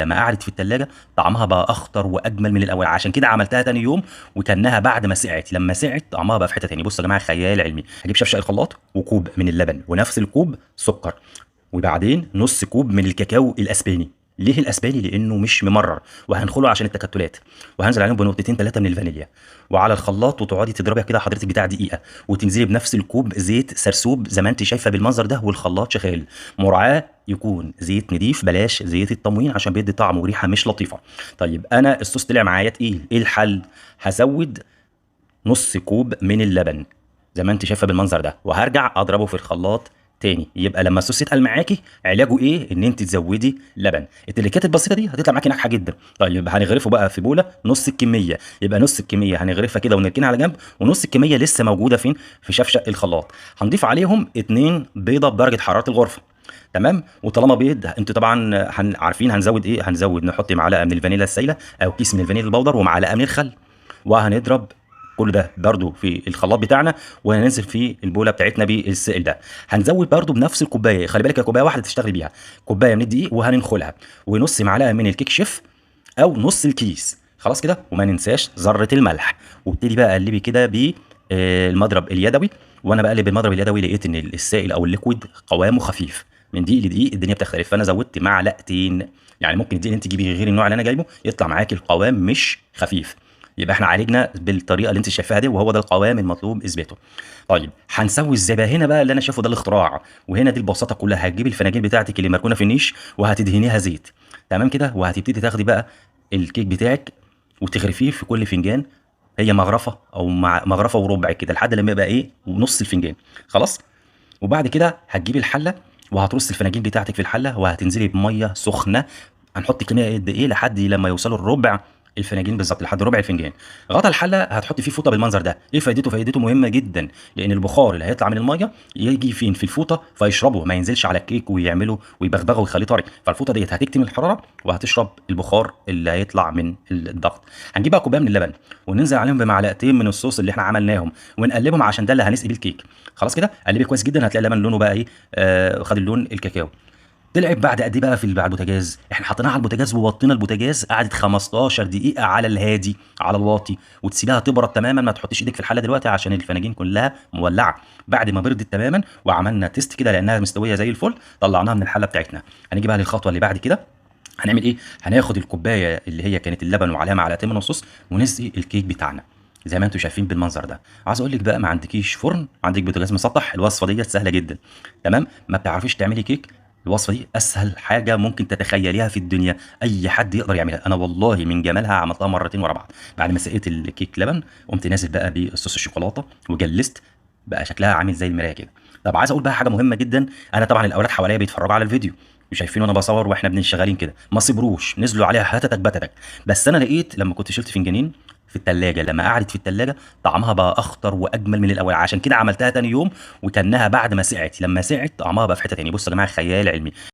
لما قعدت في التلاجة طعمها بقى اخطر واجمل من الاول، عشان كده عملتها تاني يوم وكانها بعد ما سقعت. لما سقعت طعمها بقى في حته تاني. بصوا يا جماعه، خيال علمي. هجيب شفشق الخلاط وكوب من اللبن ونفس الكوب سكر، وبعدين نص كوب من الكاكاو الاسباني. ليه الاسباني؟ لانه مش ممرر، وهنخله عشان التكتلات. وهنزل عليهم بنقطتين ثلاثه من الفانيليا، وعلى الخلاط وتقعدي تضربيها كده حضرتك بتاع دقيقه، وتنزلي بنفس الكوب زيت سرسوب زي ما انت شايفه بالمنظر ده، والخلاط شغال. مراعاه يكون زيت نضيف، بلاش زيت التموين عشان بيدي طعم وريحه مش لطيفه. طيب انا الصوص طلع معايا تقيل، ايه الحل؟ هزود نص كوب من اللبن زي ما انت شايفه بالمنظر ده، وهرجع اضربه في الخلاط تاني. يبقى لما الصوص يتقل معاكي علاجه ايه؟ ان انت تزودي لبن. التريكات البسيطه دي هتطلع معاكي ناجحه جدا. طيب هنغرفه بقى في بوله نص الكميه. يبقى نص الكميه هنغرفها كده ونركنها على جنب، ونص الكميه لسه موجوده فين؟ في شفشق الخلاط. هنضيف عليهم 2 بيضه بدرجه حراره الغرفه. تمام. وطالما بيض انتوا طبعا عارفين هنزود ايه؟ هنزود نحط معلقه من الفانيليا السايله او كيس من الفانيليا البودر ومعلقه من الخل، وهنضرب كل ده برضو في الخلاط بتاعنا، وهننزل في البوله بتاعتنا بالسائل ده. هنزود برضو بنفس الكوبايه، خلي بالك يا كوبايه واحده تشتغلي بيها، كوبايه من الدقيق وهننخلها، ونص معلقه من الكيك شيف او نص الكيس. خلاص كده. وما ننساش ذره الملح. وابتدي بقى قلبي كده بالمضرب اليدوي. وانا بقلب بالمضرب اليدوي لقيت ان السائل او الليكويد قوامه خفيف. من دقيق لدقيق الدنيا بتختلف، فانا زودت معلقتين. يعني ممكن الدقيق اللي انت تجيبي غير النوع اللي انا جايبه يطلع معاكي القوام مش خفيف. يبقى احنا عالجنا بالطريقه اللي انت شايفاها دي، وهو ده القوام المطلوب اثباته. طيب هنسوي ازاي بقى؟ هنا بقى اللي انا شايفه ده الاختراع، وهنا دي البساطه كلها. هتجيبي الفناجيل بتاعتك اللي مركونه في النيش وهتدهنيها زيت. تمام كده. وهتبتدي تاخدي بقى الكيك بتاعك وتغرفيه في كل فنجان. هي مغرفه او مغرفه وربع كده لحد لما يبقى ايه؟ نص الفنجان. خلاص. وبعد كده هتجيبي الحله وهترصي الفناجيل بتاعتك في الحله، وهتنزلي بميه سخنه. هنحط كميه قد ايه؟ لحد لما يوصلوا الربع الفناجين بالظبط، لحد ربع الفنجان. غطا الحله هتحطي فيه فوطه بالمنظر ده. ايه فايدته؟ فايدته مهمه جدا، لان البخار اللي هيطلع من الميه يجي فين؟ في الفوطه، فيشربه، ما ينزلش على الكيك ويعمله ويبغبغه ويخليه طري. فالفوطه ديت هتكتم الحراره وهتشرب البخار اللي هيطلع من الضغط. هنجيب بقى كوبايه من اللبن وننزل عليهم بمعلقتين من الصوص اللي احنا عملناهم، ونقلبهم عشان ده اللي هنسقي بيه الكيك. خلاص كده. قلبي كويس جدا، هتلاقي اللبن لونه بقى ايه؟ خد اللون الكاكاو. طلعت بعد قد ايه بقى على البوتاجاز؟ احنا حطيناها على البوتاجاز ووطينا البوتاجاز، قعدت 15 دقيقه على الهادي على الواطي، وتسيبها تبرد تماما. ما تحطيش ايدك في الحله دلوقتي عشان الفناجين كلها مولعه. بعد ما بردت تماما وعملنا تيست كده لانها مستويه زي الفل، طلعناها من الحله بتاعتنا. هنيجي بقى للخطوه اللي بعد كده. هنعمل ايه؟ هناخد الكوبايه اللي هي كانت اللبن وعليها معلقتين من الصوص، ونسقي الكيك بتاعنا زي ما انتم شايفين بالمنظر ده. عايز اقول لك بقى، ما عندكيش فرن، عندك بوتاجاز مسطح، الوصفه دي سهله جدا. تمام. ما بتعرفيش تعملي كيك، الوصفه دي اسهل حاجه ممكن تتخيليها في الدنيا. اي حد يقدر يعملها. انا والله من جمالها عملتها مرتين ورا بعض. بعد ما سقيت الكيك لبن قمت نازل بقى بالصوص الشوكولاته وجلست، بقى شكلها عامل زي المرايه كده. طب عايز اقول بقى حاجه مهمه جدا. انا طبعا الاولاد حواليا بيتفرجوا على الفيديو وشايفين وانا بصور واحنا بنشغالين كده، ما صبروش نزلوا عليها هتتك بتتك. بس انا لقيت لما كنت شلت فنجانين في التلاجة، لما قعدت في التلاجة طعمها بقى اخطر واجمل من الاول، عشان كده عملتها تاني يوم وكانها بعد ما سقعت. لما سقعت طعمها بقى في حته تاني. بصوا يا جماعه، خيال علمي.